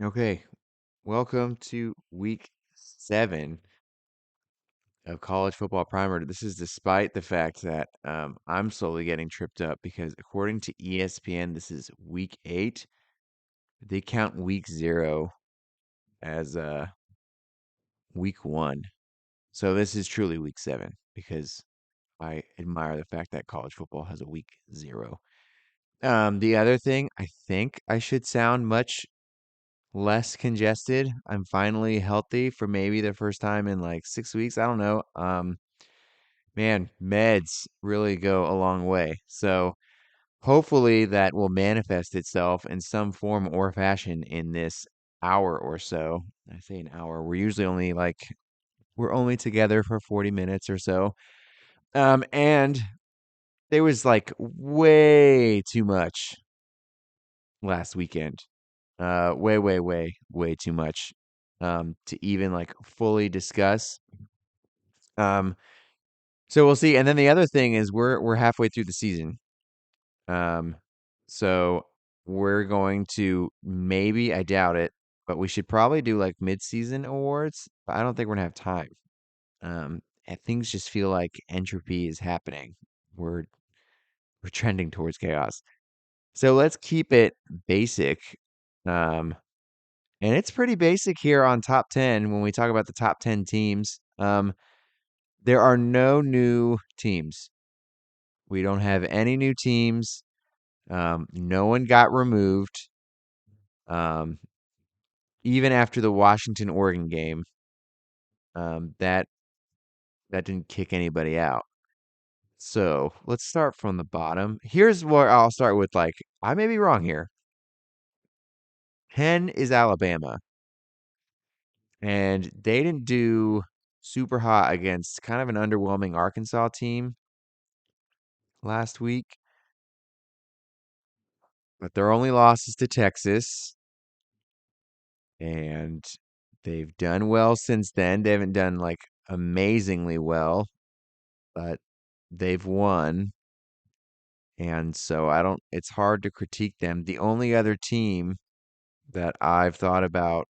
Okay, welcome to week 7 of college football primer. This is despite the fact that I'm slowly getting tripped up because according to ESPN, this is week 8. They count week 0 as week 1. So this is truly week 7 because I admire the fact that college football has a week 0. The other thing, I think I should sound much less congested. I'm finally healthy for maybe the first time in like 6 weeks. I don't know. Man, meds really go a long way. So hopefully that will manifest itself in some form or fashion in this hour or so. I say an hour. We're only together for 40 minutes or so. And there was like way too much last weekend. Way too much to even like fully discuss. Um, so we'll see. And then the other thing is we're halfway through the season. Um, so we're going to maybe, I doubt it, but we should probably do like mid-season awards. But I don't think we're gonna have time. And things just feel like entropy is happening. We're we're trending towards chaos. So let's keep it basic. Um, And it's pretty basic here on top 10 when we talk about the top 10 teams. There are no new teams. We don't have any new teams. No one got removed. Um, Even after the Washington Oregon game, that didn't kick anybody out. So let's start from the bottom. Here's where I'll start with like, I may be wrong here. 10 is Alabama. And they didn't do super hot against kind of an underwhelming Arkansas team last week, but their only loss is to Texas, and they've done well since then. They haven't done like amazingly well, but they've won, and so I don't, it's hard to critique them. The only other team that I've thought about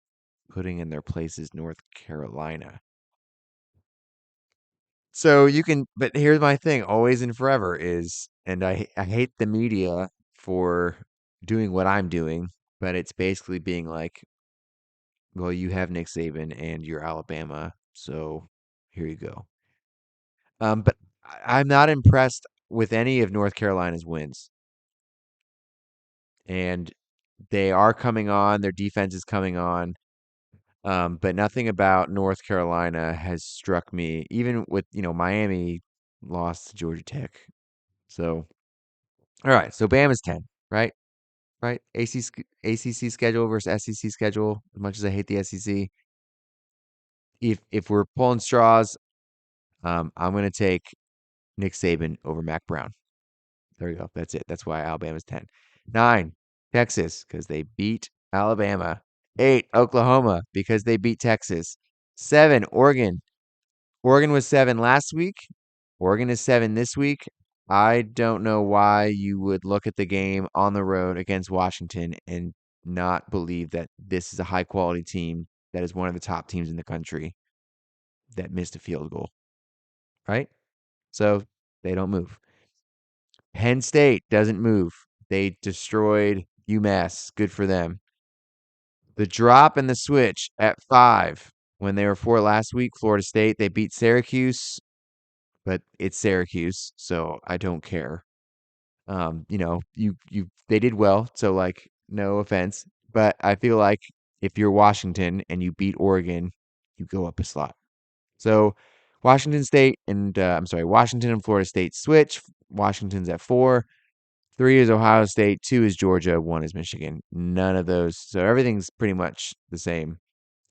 putting in their place is North Carolina. So you can, but here's my thing, always and forever is, and I hate the media for doing what I'm doing, but it's basically being like, well, you have Nick Saban and you're Alabama, so here you go. But I'm not impressed with any of North Carolina's wins, and they are coming on. Their defense is coming on, but nothing about North Carolina has struck me. Even with Miami lost to Georgia Tech, so all right. So Bama's 10, right? Right. ACC schedule versus SEC schedule. As much as I hate the SEC, if we're pulling straws, I'm gonna take Nick Saban over Mac Brown. There you go. That's it. That's why Alabama's 10. 9, Texas, because they beat Alabama. 8, Oklahoma, because they beat Texas. 7, Oregon. Oregon was 7 last week. Oregon is 7 this week. I don't know why you would look at the game on the road against Washington and not believe that this is a high quality team that is one of the top teams in the country that missed a field goal, right? So they don't move. Penn State doesn't move. They destroyed UMass. Good for them. The drop and the switch at 5 when they were 4 last week, Florida State, they beat Syracuse, but it's Syracuse, so I don't care. They did well, so like no offense, but I feel like if you're Washington and you beat Oregon, you go up a slot. So Washington and Florida State switch. Washington's at 4. 3 is Ohio State, 2 is Georgia, 1 is Michigan. None of those. So everything's pretty much the same.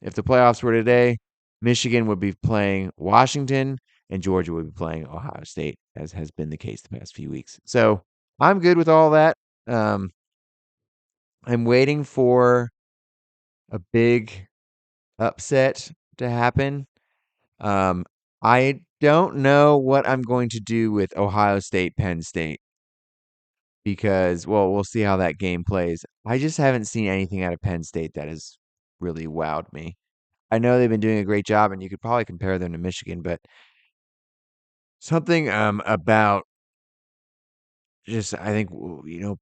If the playoffs were today, Michigan would be playing Washington and Georgia would be playing Ohio State, as has been the case the past few weeks. So I'm good with all that. Um, I'm waiting for a big upset to happen. Um, I don't know what I'm going to do with Ohio State, Penn State. Because, well, we'll see how that game plays. I just haven't seen anything out of Penn State that has really wowed me. I know they've been doing a great job, and you could probably compare them to Michigan, but something about just I think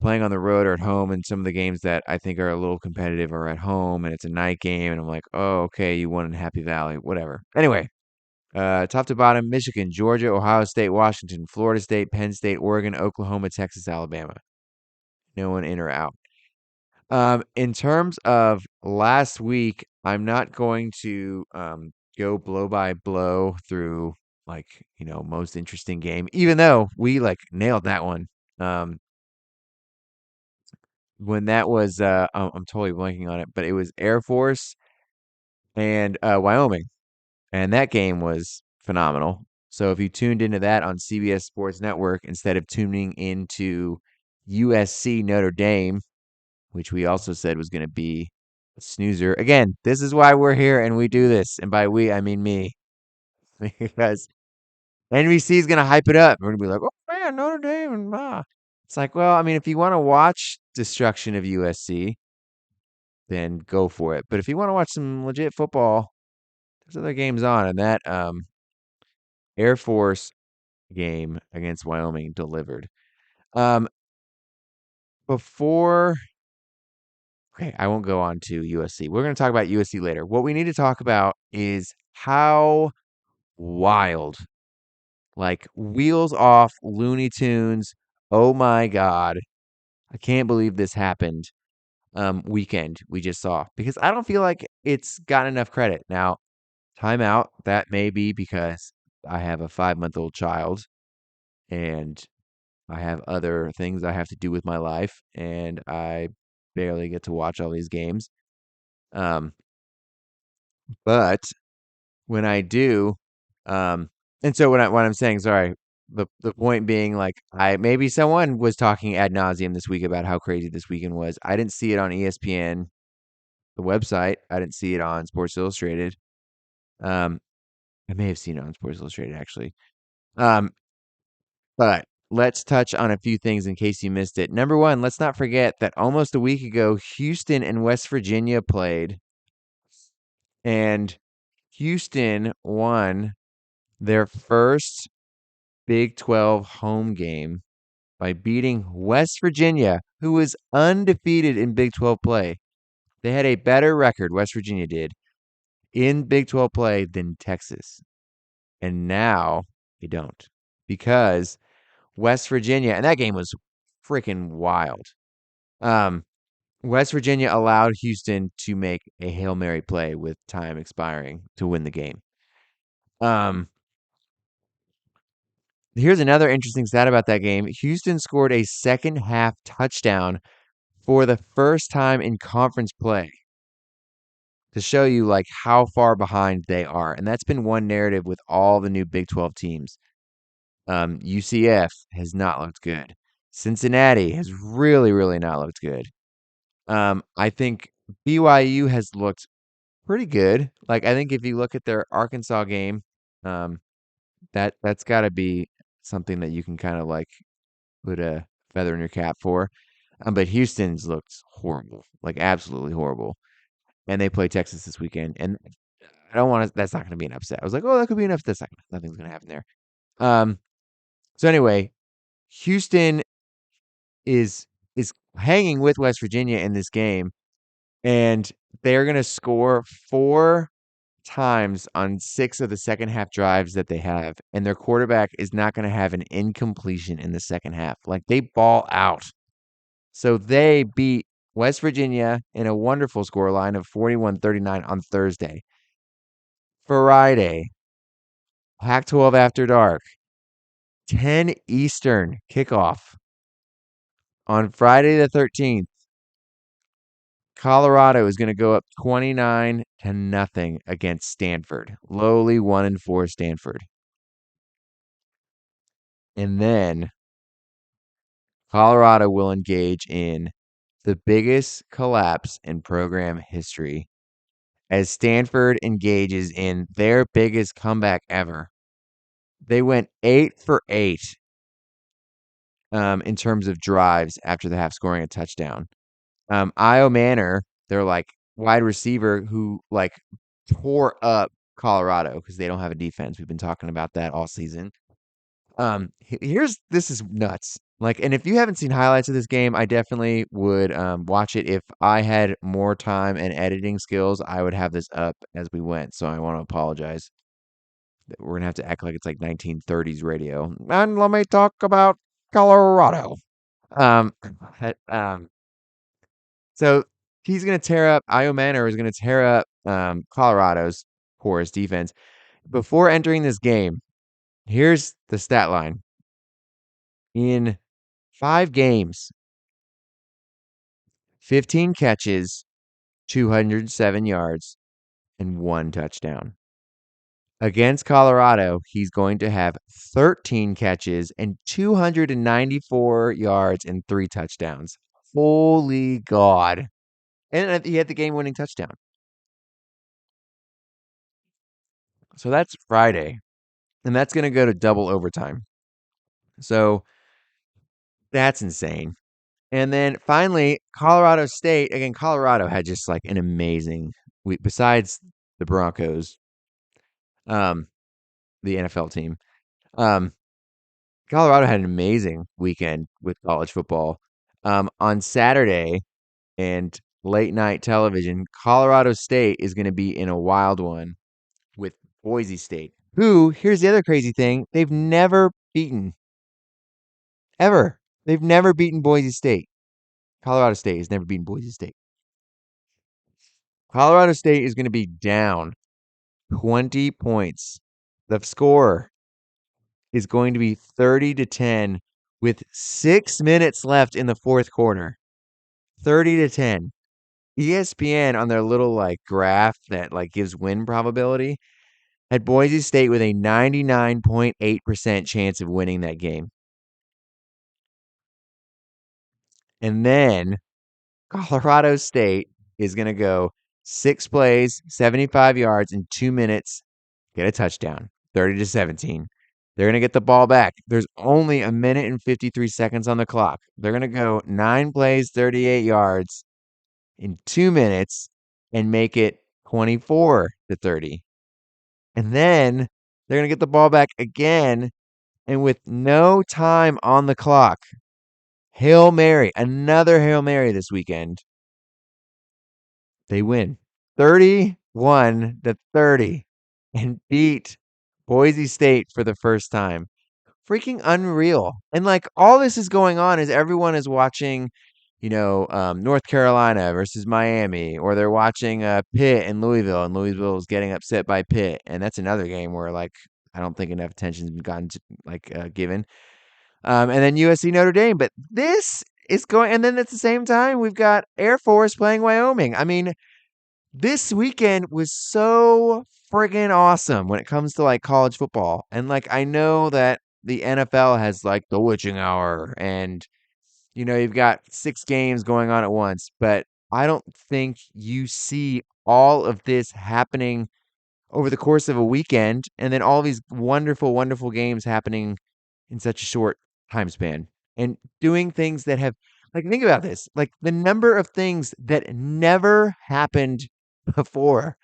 playing on the road or at home, and some of the games that I think are a little competitive are at home, and it's a night game, and I'm like, oh, okay, you won in Happy Valley, whatever. Anyway, top to bottom: Michigan, Georgia, Ohio State, Washington, Florida State, Penn State, Oregon, Oklahoma, Texas, Alabama. No one in or out. In terms of last week, I'm not going to go blow by blow through like, most interesting game, even though we like nailed that one. Um, when that was I'm totally blanking on it, but it was Air Force and Wyoming, and that game was phenomenal. So if you tuned into that on CBS Sports Network instead of tuning into USC Notre Dame, which we also said was going to be a snoozer. Again, this is why we're here and we do this. And by we, I mean me. Because NBC is going to hype it up. We're going to be like, oh, man, Notre Dame. And It's like, well, I mean, if you want to watch destruction of USC, then go for it. But if you want to watch some legit football, there's other games on. And that Air Force game against Wyoming delivered. Um, before Okay, I won't go on to USC. We're going to talk about USC later. What we need to talk about is how wild, like wheels off Looney Tunes. Oh my God. I can't believe this happened. Weekend we just saw, because I don't feel like it's gotten enough credit. Now, timeout, that may be because I have a 5-month-old child and I have other things I have to do with my life, and I barely get to watch all these games. Um, but when I do, um, and so what I'm saying, sorry, the point being, like, I maybe someone was talking ad nauseum this week about how crazy this weekend was. I didn't see it on ESPN, the website. I didn't see it on Sports Illustrated. Um, I may have seen it on Sports Illustrated actually. Um, but let's touch on a few things in case you missed it. Number one, let's not forget that almost a week ago, Houston and West Virginia played, and Houston won their first Big 12 home game by beating West Virginia, who was undefeated in Big 12 play. They had a better record, West Virginia did, in Big 12 play than Texas. And now they don't, because West Virginia, and that game was freaking wild. Um, West Virginia allowed Houston to make a Hail Mary play with time expiring to win the game. Um, Here's another interesting stat about that game. Houston scored a second half touchdown for the first time in conference play, to show you like how far behind they are. And that's been one narrative with all the new Big 12 teams. UCF has not looked good. Cincinnati has really, really not looked good. I think BYU has looked pretty good. Like, I think if you look at their Arkansas game, um, that's got to be something that you can kind of like put a feather in your cap for. But Houston's looked horrible, like absolutely horrible. And they play Texas this weekend. And I don't want to, that's not going to be an upset. I was like, oh, that could be an upset. Nothing's going to happen there. Um, so anyway, Houston is hanging with West Virginia in this game, and they're going to score 4 times on 6 of the second half drives that they have, and their quarterback is not going to have an incompletion in the second half. Like, they ball out. So they beat West Virginia in a wonderful scoreline of 41-39 on Thursday. Friday, Pac-12 After Dark, 10 Eastern kickoff on Friday the 13th. Colorado is going to go up 29-0 against Stanford. Lowly 1-4 Stanford. And then Colorado will engage in the biggest collapse in program history as Stanford engages in their biggest comeback ever. They went 8 for 8 in terms of drives after the half, scoring a touchdown. Io Manor, they're like wide receiver who like tore up Colorado because they don't have a defense. We've been talking about that all season. Here's this is nuts. Like, and if you haven't seen highlights of this game, I definitely would watch it. If I had more time and editing skills, I would have this up as we went. So I want to apologize. We're gonna have to act like it's like 1930s radio. And let me talk about Colorado. Um, uh, um, so he's gonna tear up Io Manor is gonna tear up Colorado's porous defense. Before entering this game, here's the stat line. In 5 games, 15 catches, 207 yards, and 1 touchdown. Against Colorado, he's going to have 13 catches and 294 yards and 3 touchdowns. Holy God. And he had the game winning touchdown. So that's Friday. And that's going to go to double overtime. So that's insane. And then finally, Colorado State. Again, Colorado had just like an amazing week. Besides the Broncos, um, the NFL team, um, Colorado had an amazing weekend with college football. On Saturday and late night television, Colorado State is going to be in a wild one with Boise State. Who, here's the other crazy thing, they've never beaten, ever. They've never beaten Boise State. Colorado State has never beaten Boise State. Colorado State is going to be down 20 points. The score is going to be 30-10 with 6 minutes left in the fourth quarter. 30-10. ESPN on their little like graph that like gives win probability had Boise State with a 99.8% chance of winning that game. And then Colorado State is going to go 6 plays, 75 yards in 2 minutes, get a touchdown, 30-17. They're going to get the ball back. There's only a minute and 53 seconds on the clock. They're going to go 9 plays, 38 yards in 2 minutes and make it 24-30. And then they're going to get the ball back again. And with no time on the clock, Hail Mary, another Hail Mary this weekend. They win 31-30 and beat Boise State for the first time. Freaking unreal. And like all this is going on is everyone is watching, North Carolina versus Miami, or they're watching Pitt and Louisville is getting upset by Pitt. And that's another game where like I don't think enough attention's been gotten given. And then USC Notre Dame. But this is going, and then at the same time, we've got Air Force playing Wyoming. I mean, this weekend was so friggin' awesome when it comes to like college football. And like I know that the NFL has like the witching hour and you've got 6 games going on at once, but I don't think you see all of this happening over the course of a weekend and then all these wonderful, wonderful games happening in such a short time span and doing things that have like think about this, like the number of things that never happened before.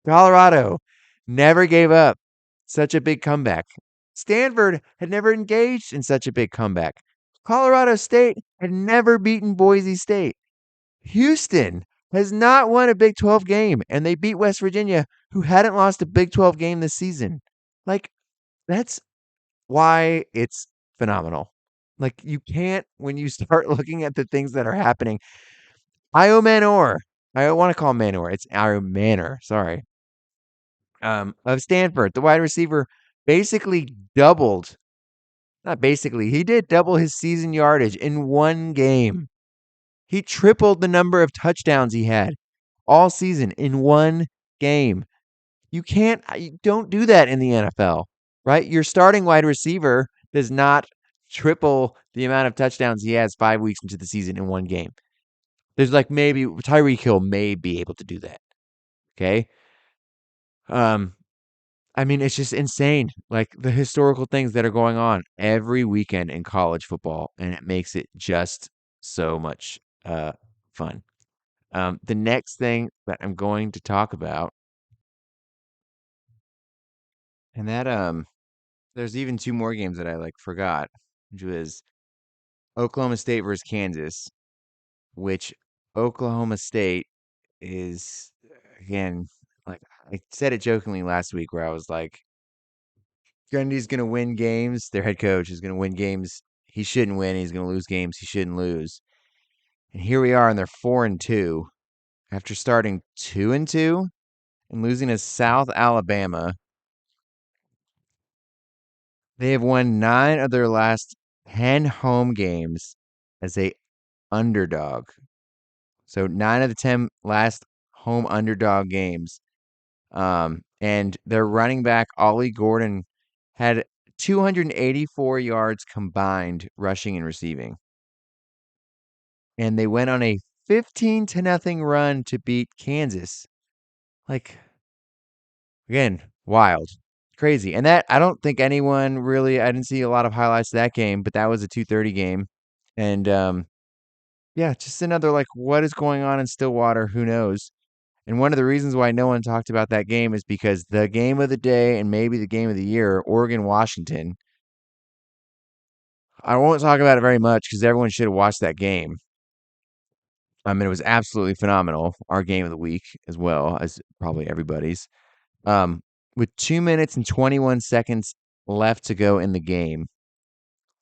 Colorado never gave up such a big comeback. Stanford had never engaged in such a big comeback. Colorado State had never beaten Boise State. Houston has not won a Big 12 game, and they beat West Virginia, who hadn't lost a Big 12 game this season. Like, that's why it's phenomenal. Like, you can't, when you start looking at the things that are happening, Io Manor, I don't want to call him Manor, it's Io Manor, sorry, of Stanford, the wide receiver, basically doubled, not basically, he did double his season yardage in one game. He tripled the number of touchdowns he had all season in one game. You don't do that in the NFL, right? Your starting wide receiver does not triple the amount of touchdowns he has 5 weeks into the season in one game. There's like maybe Tyreek Hill may be able to do that. Okay. Um, I mean, it's just insane. Like the historical things that are going on every weekend in college football, and it makes it just so much fun. The next thing that I'm going to talk about, and that there's even two more games that I like forgot, which was Oklahoma State versus Kansas, which Oklahoma State is again like I said it jokingly last week where I was like, Gundy's gonna win games. Their head coach is gonna win games he shouldn't win. He's gonna lose games he shouldn't lose. And here we are, and they're 4-2 after starting 2-2 and losing to South Alabama. They have won 9 of their last 10 home games as a underdog. So 9 of the 10 last home underdog games. And their running back Ollie Gordon had 284 yards combined rushing and receiving. And they went on a 15 to nothing run to beat Kansas. Like again, wild. Crazy. And that I don't think anyone really I didn't see a lot of highlights of that game, but that was a 2:30 game. And yeah, just another like what is going on in Stillwater, who knows? And one of the reasons why no one talked about that game is because the game of the day and maybe the game of the year, Oregon Washington. I won't talk about it very much because everyone should have watched that game. I mean, it was absolutely phenomenal. Our game of the week as well as probably everybody's. Um, with 2 minutes and 21 seconds left to go in the game,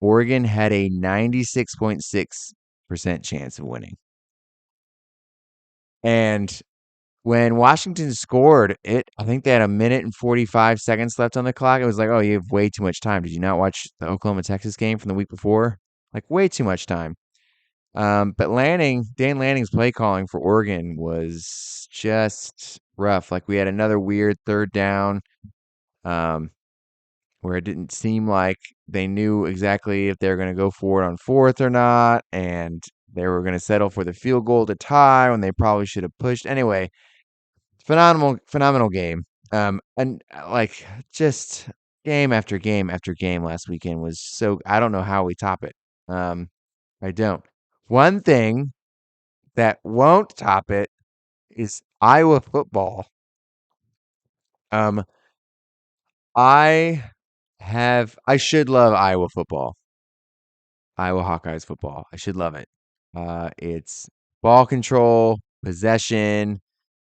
Oregon had a 96.6% chance of winning. And when Washington scored it, I think they had a minute and 45 seconds left on the clock. It was like, oh, you have way too much time. Did you not watch the Oklahoma Texas game from the week before? Like way too much time. But Dan Lanning's play calling for Oregon was just rough. Like we had another weird third down, um, where it didn't seem like they knew exactly if they were going to go for it on fourth or not, and they were going to settle for the field goal to tie when they probably should have pushed. Anyway, phenomenal game. And like just game after game after game last weekend was so I don't know how we top it. Um, I don't. One thing that won't top it is Iowa football. Um, I should love Iowa football. Iowa Hawkeyes football. I should love it. It's ball control, possession,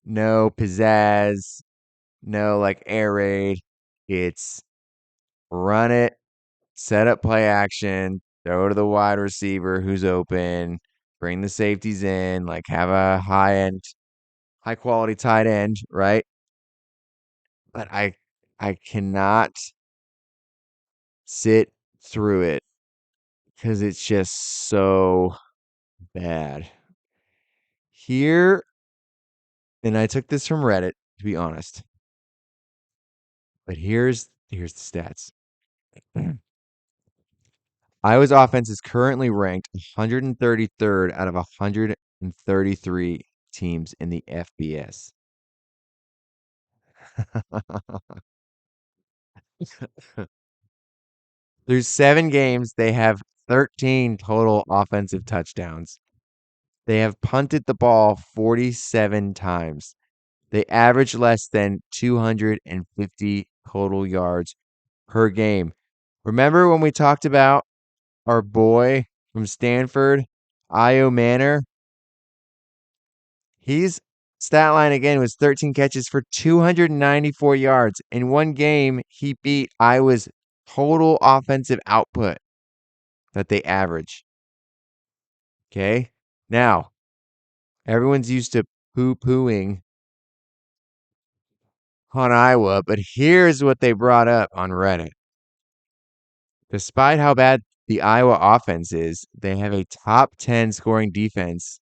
no pizzazz, no like air raid. It's run it, set up play action, throw to the wide receiver who's open, bring the safeties in, like have a high quality tight end, right? But I cannot sit through it because it's just so bad. Here, and I took this from Reddit to be honest, but here's the stats. Iowa's offense is currently ranked 133rd out of 133 teams in the FBS. Through 7 games, they have 13 total offensive touchdowns. They have punted the ball 47 times. They average less than 250 total yards per game. Remember when we talked about our boy from Stanford, Io Manor? He's stat line again was 13 catches for 294 yards. In one game, he beat Iowa's total offensive output that they average. Okay. Now, everyone's used to poo pooing on Iowa, but here's what they brought up on Reddit. Despite how bad the Iowa offense is, they have a top 10 scoring defense,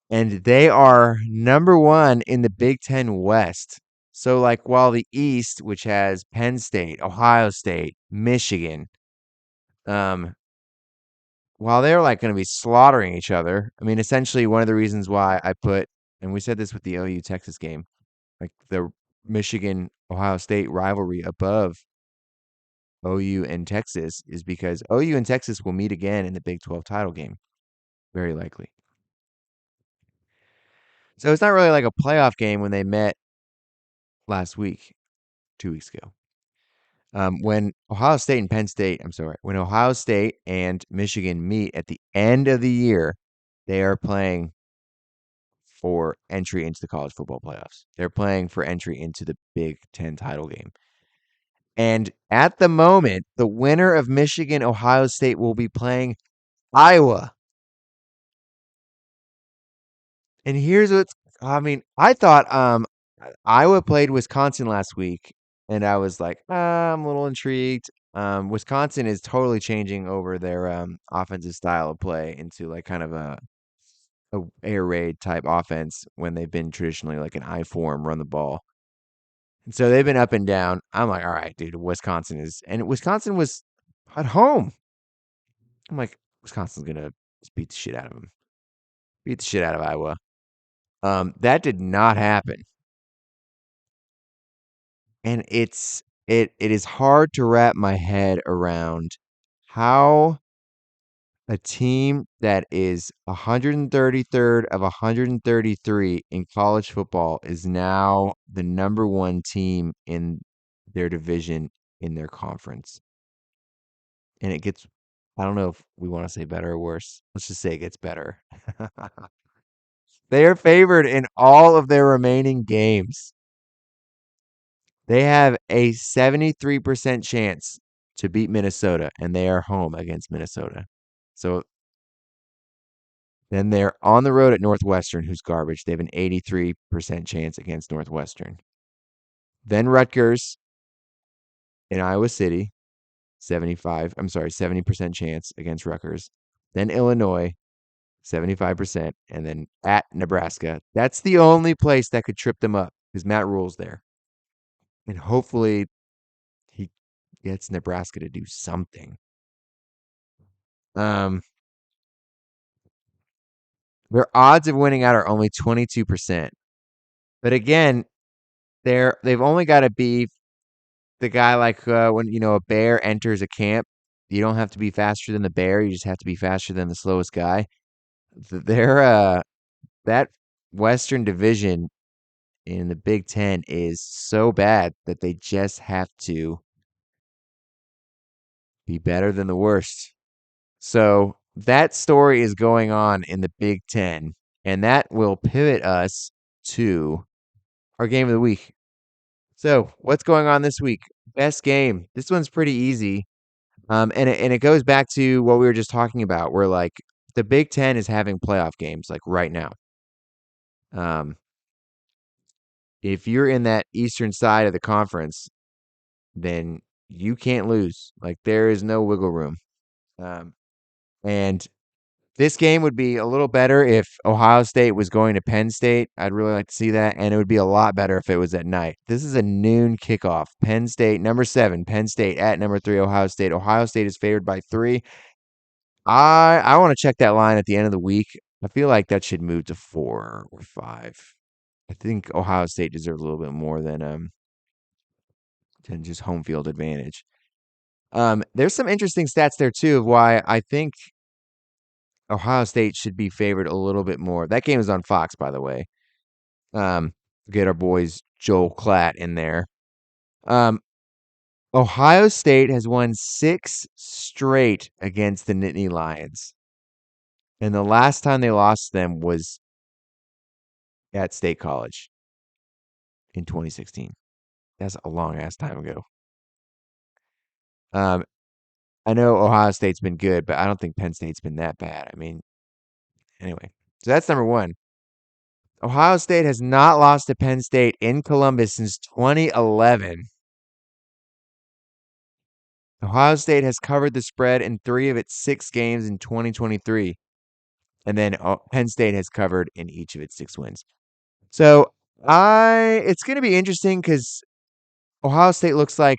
and they are number one in the Big Ten West. So, like, while the East, which has Penn State, Ohio State, Michigan, um, while they're like going to be slaughtering each other, I mean, essentially, one of the reasons why I put, and we said this with the OU Texas game, like the Michigan Ohio State rivalry above OU and Texas is because OU and Texas will meet again in the Big 12 title game, very likely. So it's not really like a playoff game when they met last week, 2 weeks ago. When Ohio State and Penn State, I'm sorry, when Ohio State and Michigan meet at the end of the year, they are playing for entry into the college football playoffs. They're playing for entry into the Big Ten title game. And at the moment, the winner of Michigan Ohio State will be playing Iowa. And here's what's I mean, I thought Iowa played Wisconsin last week, and I was like, I'm a little intrigued. Wisconsin is totally changing over their offensive style of play into like kind of a air raid type offense when they've been traditionally like an I form, run the ball. And so they've been up and down. I'm like, all right, dude, Wisconsin was at home. I'm like, Wisconsin's gonna just beat the shit out of them, beat the shit out of Iowa. That did not happen, and it is hard to wrap my head around how a team that is 133rd of 133 in college football is now the number one team in their division in their conference. And it gets, I don't know if we want to say better or worse. Let's just say it gets better. They are favored in all of their remaining games. They have a 73% chance to beat Minnesota, and they are home against Minnesota. So then they're on the road at Northwestern, who's garbage. They have an 83% chance against Northwestern. Then Rutgers in Iowa City, 70% chance against Rutgers. Then Illinois, 75%, and then at Nebraska. That's the only place that could trip them up because Matt Rule's there. And hopefully he gets Nebraska to do something. Um, their odds of winning out are only 22%. But again, they've only got to be the guy like when a bear enters a camp, you don't have to be faster than the bear, you just have to be faster than the slowest guy. They're that Western Division in the Big Ten is so bad that they just have to be better than the worst. So that story is going on in the Big Ten, and that will pivot us to our game of the week. So what's going on this week? Best game. This one's pretty easy. And it goes back to what we were just talking about, where like the Big Ten is having playoff games like right now. Um, if you're in that eastern side of the conference, then you can't lose. Like there is no wiggle room. Um, and this game would be a little better if Ohio State was going to Penn State. I'd really like to see that, and it would be a lot better if it was at night. This is a noon kickoff. Penn State, number 7, Penn State at number 3, Ohio State. Ohio State is favored by 3. I want to check that line at the end of the week. I feel like that should move to 4 or 5. I think Ohio State deserves a little bit more than just home field advantage. There's some interesting stats there too of why I think Ohio State should be favored a little bit more. That game is on Fox, by the way. Um, get our boys Joel Klatt in there. Um, Ohio State has won 6 straight against the Nittany Lions. And the last time they lost them was at State College in 2016. That's a long ass time ago. Um, I know Ohio State's been good, but I don't think Penn State's been that bad. I mean, anyway, so that's number one. Ohio State has not lost to Penn State in Columbus since 2011. Ohio State has covered the spread in 3 of its 6 games in 2023. And then Penn State has covered in each of its 6 wins. So it's going to be interesting because Ohio State looks like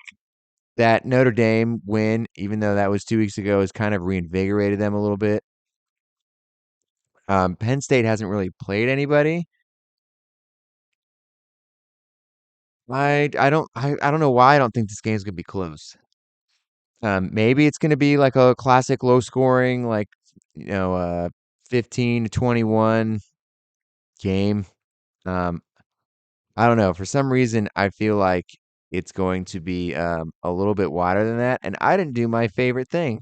that Notre Dame win, even though that was 2 weeks ago, has kind of reinvigorated them a little bit. Penn State hasn't really played anybody. I don't know why I don't think this game's gonna be close. Maybe it's gonna be like a classic low scoring, like 15-21 game. Um, I don't know. For some reason, I feel like it's going to be a little bit wider than that. And I didn't do my favorite thing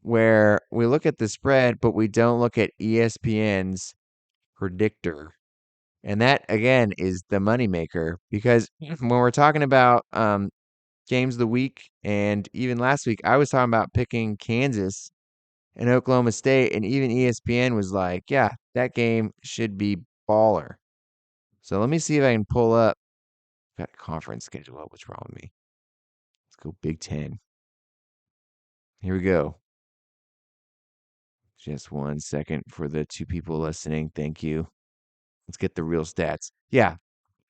where we look at the spread, but we don't look at ESPN's predictor. And that again is the moneymaker because when we're talking about games of the week and even last week, I was talking about picking Kansas and Oklahoma State, and even ESPN was like, yeah, that game should be baller. So let me see if I can pull up. Got a conference schedule up. What's wrong with me? Let's go Big Ten. Here we go. Just 1 second for the two people listening. Thank you. Let's get the real stats. Yeah,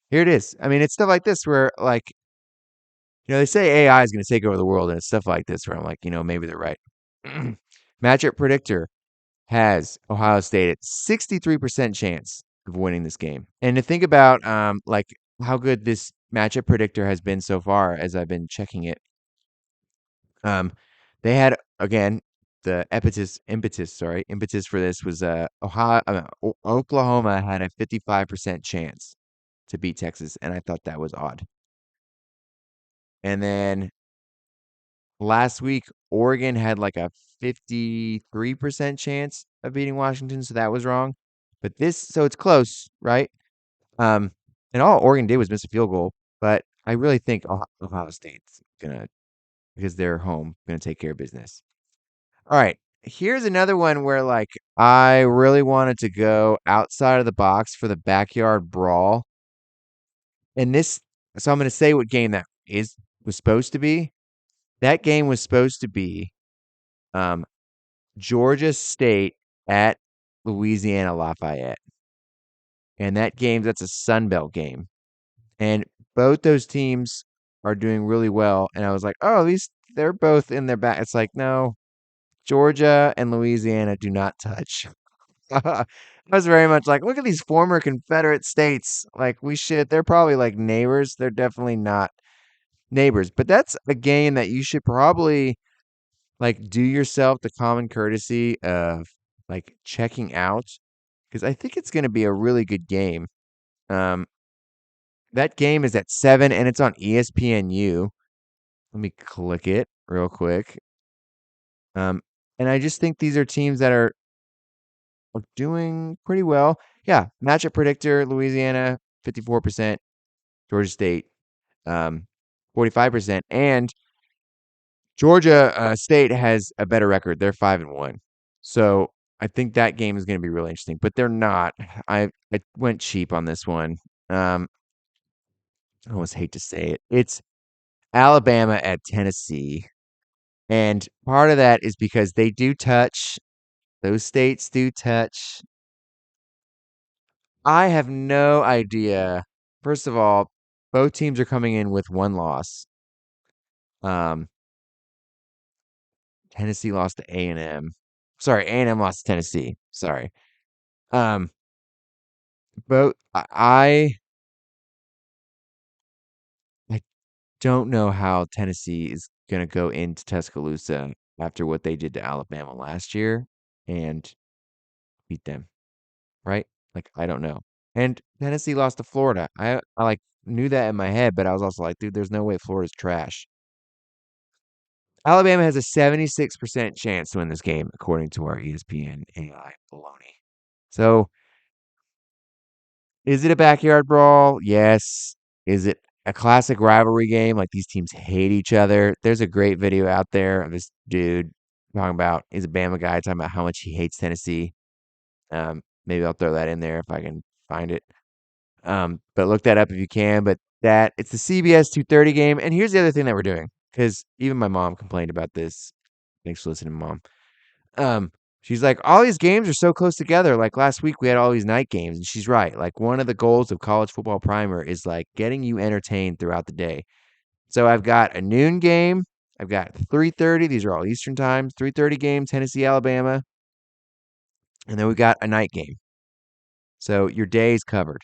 here it is. I mean, it's stuff like this where, like, they say AI is going to take over the world, and it's stuff like this where I'm like, maybe they're right. Matchup predictor has Ohio State at 63% chance of winning this game. And to think about, like, how good this matchup predictor has been so far as I've been checking it. They had again the impetus for this was Oklahoma had a 55% chance to beat Texas, and I thought that was odd. And then last week, Oregon had like a 53% chance of beating Washington, so that was wrong. But so it's close, right? Um, and all Oregon did was miss a field goal, but I really think Ohio State's gonna, because they're home, gonna take care of business. All right. Here's another one where like I really wanted to go outside of the box for the backyard brawl. And this so I'm going to say what game that was supposed to be. That game was supposed to be um Georgia State at Louisiana Lafayette. And that's a Sun Belt game. And both those teams are doing really well, and I was like, "Oh, these they're both in their back." It's like, "No, Georgia and Louisiana do not touch." I was very much like, look at these former Confederate states. Like, they're probably like neighbors. They're definitely not neighbors. But that's a game that you should probably like do yourself the common courtesy of like checking out because I think it's going to be a really good game. Um, that game is at 7 and it's on ESPNU. Let me click it real quick. Um, and I just think these are teams that are doing pretty well. Yeah, matchup predictor, Louisiana, 54%, Georgia State, 45%, and Georgia State has a better record. They're 5-1. So I think that game is going to be really interesting, but they're not. I went cheap on this one. Um, I almost hate to say it. It's Alabama at Tennessee. And part of that is because they do touch, those states do touch. I have no idea. First of all, both teams are coming in with one loss. Um, Tennessee lost to A&M. Sorry, A&M lost to Tennessee. Sorry. Um, both I don't know how Tennessee is gonna go into Tuscaloosa after what they did to Alabama last year and beat them, right? Like I don't know. And Tennessee lost to Florida. I like knew that in my head, but I was also like, dude, there's no way Florida's trash. Alabama has a 76% chance to win this game, according to our ESPN AI baloney. So, is it a backyard brawl? Yes. Is it a classic rivalry game? Like these teams hate each other. There's a great video out there of this dude talking about he's a Bama guy talking about how much he hates Tennessee. Maybe I'll throw that in there if I can find it. But look that up if you can. But it's the CBS 2:30 game. And here's the other thing that we're doing because even my mom complained about this. Thanks for listening, Mom. She's like, all these games are so close together. Like last week, we had all these night games, and she's right. Like one of the goals of College Football Primer is like getting you entertained throughout the day. So I've got a noon game. I've got 3:30. These are all Eastern times. 3:30 game, Tennessee, Alabama, and then we got a night game. So your day's covered.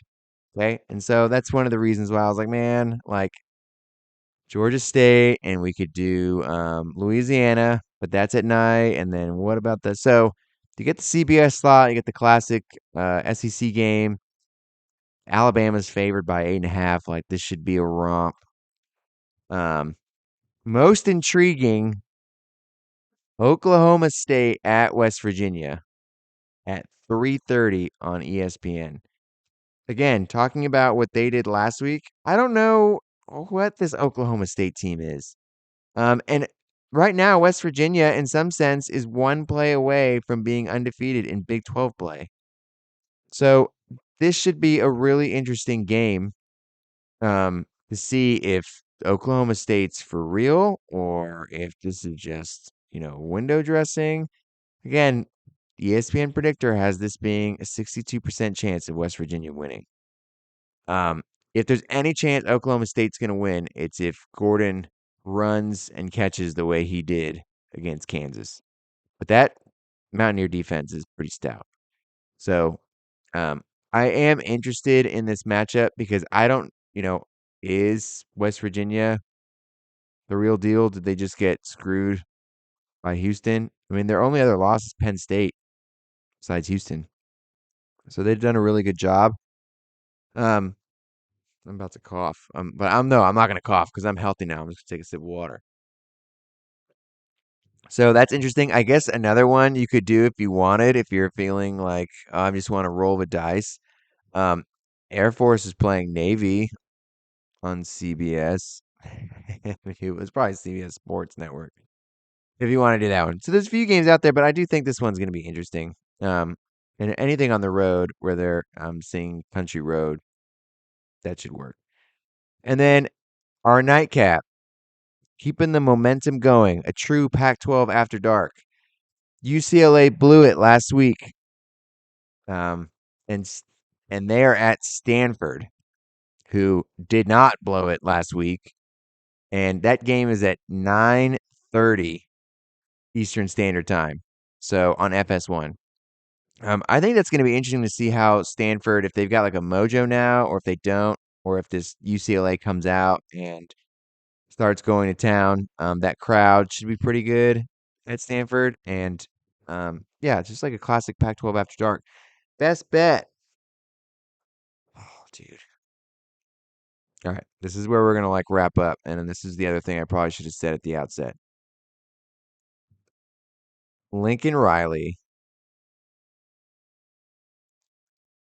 Okay, and so that's one of the reasons why I was like, man, like Georgia State, and we could do Louisiana, but that's at night. And then what about the so you get the CBS slot, you get the classic SEC game. Alabama's favored by 8.5. Like, this should be a romp. Um, Most intriguing, Oklahoma State at West Virginia at 3:30 on ESPN. Again, talking about what they did last week, I don't know what this Oklahoma State team is. And right now, West Virginia, in some sense, is one play away from being undefeated in Big 12 play. So this should be a really interesting game to see if Oklahoma State's for real or if this is just, window dressing. Again, ESPN Predictor has this being a 62% chance of West Virginia winning. Um, if there's any chance Oklahoma State's going to win, it's if Gordon runs and catches the way he did against Kansas. But that Mountaineer defense is pretty stout. So, um, I am interested in this matchup because I don't, is West Virginia the real deal? Did they just get screwed by Houston? I mean, their only other loss is Penn State besides Houston. So they've done a really good job. Um, I'm about to cough. But I'm not gonna cough because I'm healthy now. I'm just gonna take a sip of water. So that's interesting. I guess another one you could do if you wanted, if you're feeling like I just want to roll the dice. Um, Air Force is playing Navy on CBS. It was probably CBS Sports Network if you want to do that one. So there's a few games out there, but I do think this one's going to be interesting. And anything on the road where they're seeing Country Road, that should work. And then our nightcap, keeping the momentum going, a true Pac-12 after dark. UCLA blew it last week, um, and and they are at Stanford, who did not blow it last week, and that game is at 9:30 Eastern Standard Time, so on FS1. I think that's going to be interesting to see how Stanford, if they've got like a mojo now, or if they don't, or if this UCLA comes out and starts going to town. That crowd should be pretty good at Stanford, and yeah, it's just like a classic Pac-12 after dark. Best bet. Oh, dude. All right, this is where we're gonna like wrap up, and then this is the other thing I probably should have said at the outset. Lincoln Riley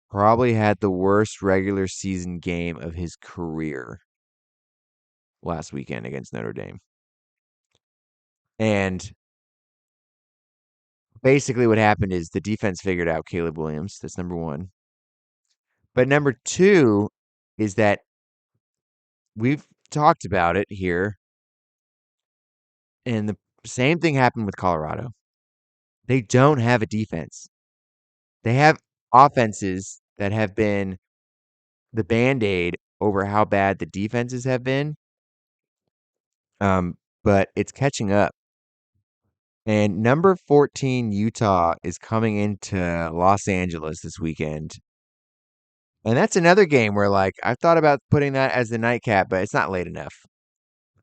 probably had the worst regular season game of his career last weekend against Notre Dame. And basically what happened is the defense figured out Caleb Williams. That's number one. But number two is that we've talked about it here, and the same thing happened with Colorado. They don't have a defense. They have offenses that have been the band-aid over how bad the defenses have been. But it's catching up. And number 14 Utah is coming into Los Angeles this weekend. And that's another game where like I've thought about putting that as the nightcap, but it's not late enough.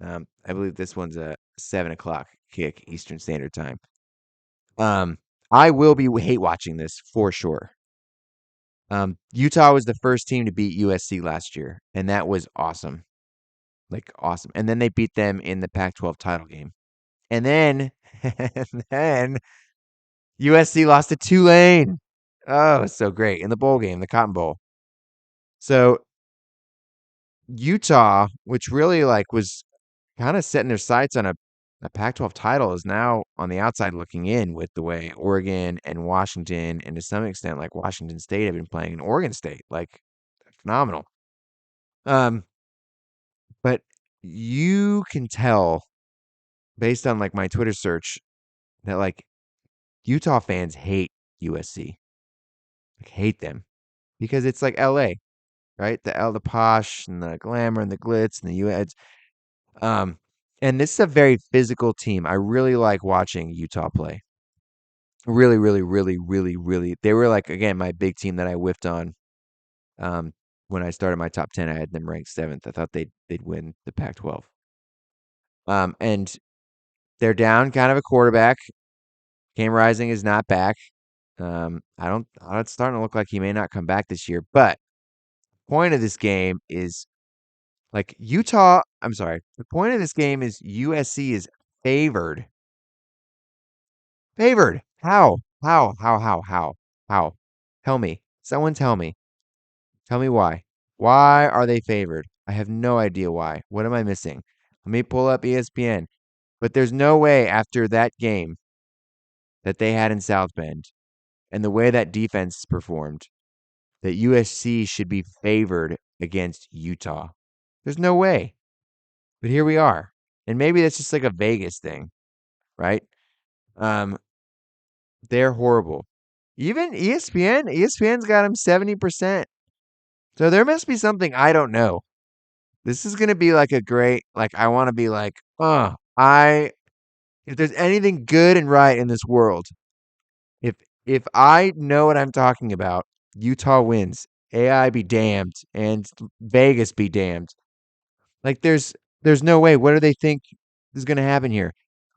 I believe this one's a 7 o'clock kick Eastern Standard Time. I will be hate watching this for sure. Utah was the first team to beat USC last year, and that was awesome. Like awesome. And then they beat them in the Pac-12 title game. And then and then USC lost to Tulane. Oh, it's so great. In the bowl game, the Cotton Bowl. So Utah, which really like was kind of setting their sights on a Pac-12 title, is now on the outside looking in with the way Oregon and Washington, and to some extent like Washington State have been playing, in Oregon State, like phenomenal. Um, but you can tell based on like my Twitter search that like Utah fans hate USC, like hate them because it's like LA, right? The posh and the glamour and the glitz and the US. Um, and this is a very physical team. I really like watching Utah play. Really, really, really, really, really. They were like again my big team that I whiffed on. Um, when I started my top 10, I had them ranked seventh. I thought they'd win the Pac-12. And they're down kind of a quarterback. Cam Rising is not back. I don't. It's starting to look like he may not come back this year. But Point of this game is like Utah. I'm sorry. The point of this game is USC is favored. Favored. How? How? How? How? How? How? Tell me. Someone tell me. Tell me why. Why are they favored? I have no idea why. What am I missing? Let me pull up ESPN. But there's no way after that game that they had in South Bend and the way that defense performed that USC should be favored against Utah. There's no way. But here we are. And maybe that's just like a Vegas thing, right? Um, they're horrible. Even ESPN's got them 70%. So there must be something I don't know. This is gonna be like a great, like I want to be like, if there's anything good and right in this world, if if I know what I'm talking about, Utah wins. AI be damned, and Vegas be damned. Like there's no way. What do they think is gonna happen here?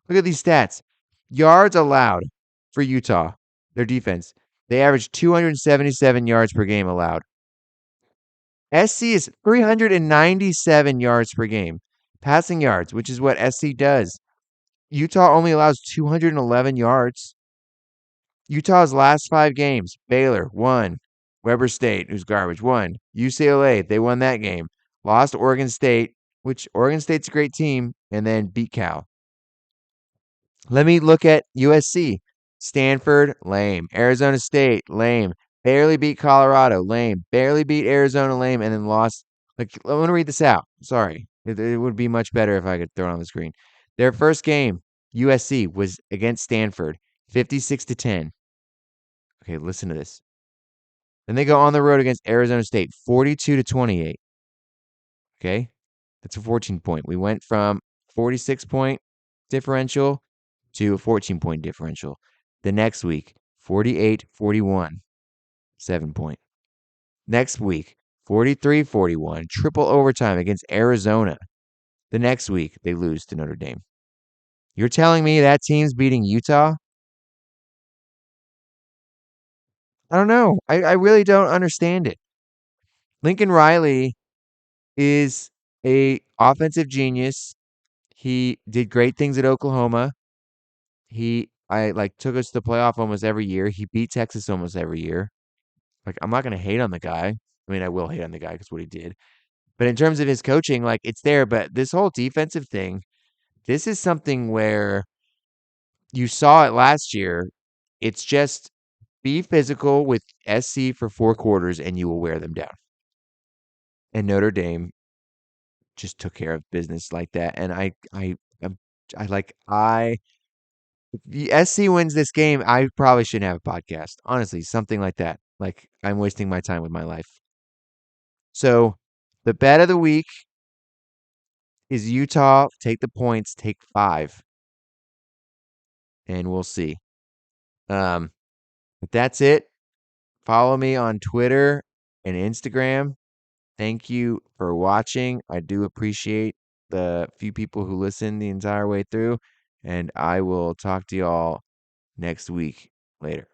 Look at these stats. Yards allowed for Utah, their defense. They average 277 yards per game allowed. SC is 397 yards per game. Passing yards, which is what SC does. Utah only allows 211 yards. Utah's last 5 games, Baylor won. Weber State, who's garbage, won. UCLA, they won that game. Lost Oregon State, which Oregon State's a great team, and then beat Cal. Let me look at USC. Stanford, lame. Arizona State, lame. Barely beat Colorado, lame. Barely beat Arizona, lame, and then lost. Like, I want to read this out. Sorry. It would be much better if I could throw it on the screen. Their first game, USC, was against Stanford, 56-10. Okay, listen to this. Then they go on the road against Arizona State, 42-28. Okay? That's a 14-point. We went from 46-point differential to a 14-point differential. The next week, 48-41, 7-point. Next week, 43-41, triple overtime against Arizona. The next week, they lose to Notre Dame. You're telling me that team's beating Utah? I don't know. I really don't understand it. Lincoln Riley is a offensive genius. He did great things at Oklahoma. I like took us to the playoff almost every year. He beat Texas almost every year. Like I'm not gonna hate on the guy. I mean, I will hate on the guy because what he did. But in terms of his coaching, like it's there. But this whole defensive thing, this is something where you saw it last year. It's just be physical with SC for 4 quarters and you will wear them down. And Notre Dame just took care of business like that. And if the SC wins this game, I probably shouldn't have a podcast. Honestly, something like that. Like I'm wasting my time with my life. So the bet of the week is Utah. Take the points, take 5, and we'll see. Um, but that's it. Follow me on Twitter and Instagram. Thank you for watching. I do appreciate the few people who listen the entire way through, and I will talk to y'all next week. Later.